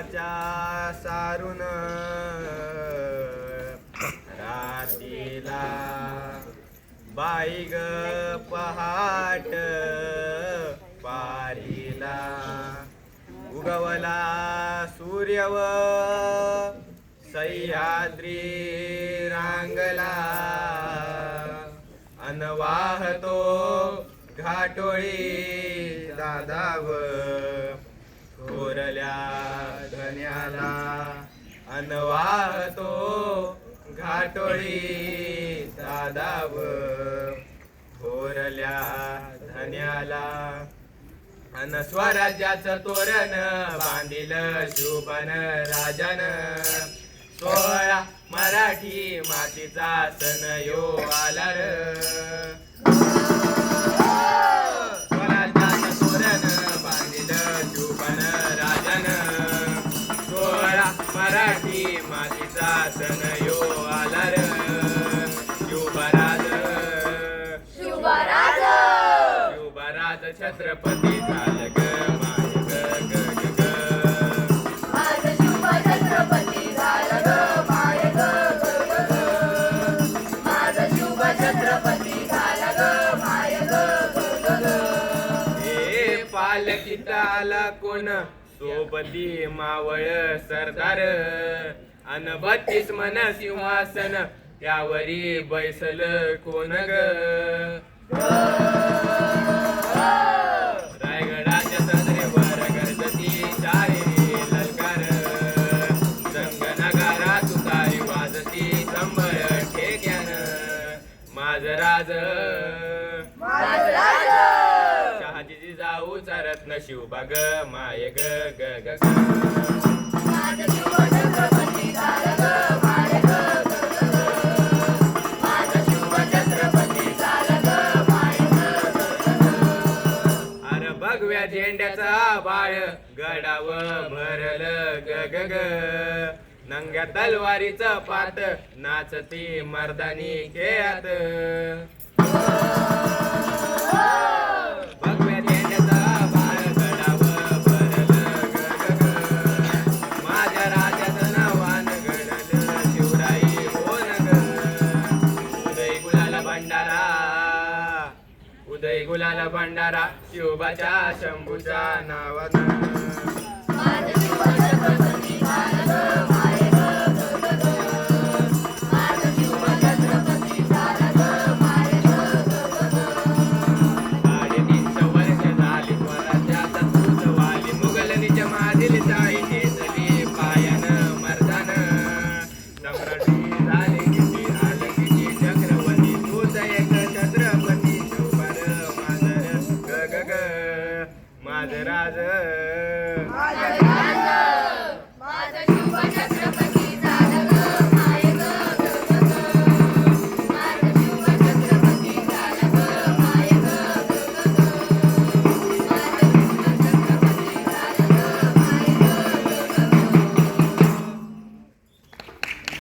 वाचा सारून रातीला बाई ग पहाट पारीला उगवला सूर्यव सह्याद्री रांगला अनवाहतो घाटोळी दादाव थोरल्या धन्याला अनवाहतो घाटोळी दादाव थोरल्या धन्याला अन स्वराज्याचं तोरण बांधिल शुभन राजन 16 मराठी मातीचा सण यो आला र स्वराज्याचं तोरण बांधिल शुभन राजन 16 मराठी मातीचा सण यो आला र शुभराज छत्रपती झालं ग माय ग ग ग आज शुभ छत्रपती झालं ग माय ग ग ग आज शुभ छत्रपती झालं ग माय ग ग ग हे पालखीत आला कोण सोबती मावळ सरदार अन 32 मन सिंहासन त्यावरी बैसल कोण ग रायगडाच्या सदरेवर गरजती शाहिरी ललकार संगनगारा तुतारी वाजती संबळ ठेक्यान माझ राज शहाजीची जाऊ रत्न शिवबाग माय ग ग ग आज शुभ छत्रपती झालं ग माय ग ग ग आज शुभ छत्रपती झालं ग माय ग ग अरे भगव्या झेंड्याचा बाळ गडाव भरल ग ग ग नंग्या तलवारीचं पात नाचती मर्दानी खेळात भगव्या झेंड्याचा बाळ गडाव भरल ग ग ग माझ्या राजाचं नावान घडलं शिवराई होन ग उदय गुलाला भंडारा शिवबाच्या शंभूच्या नावानं आज शुभ छत्रपती झालं ग माय ग ग ग आज शुभ छत्रपती झालं ग माय ग ग ग 350 वर्ष झाली स्वराज्याचा तूच वाली मुघलनीच्या माझील जाई नेसली पायान मर्दान सम्राटी झाली किती आलं किती चक्रवर्ती तूच एक छत्रपती शिवबार माजर ग ग ग माझ राज माझं शुभ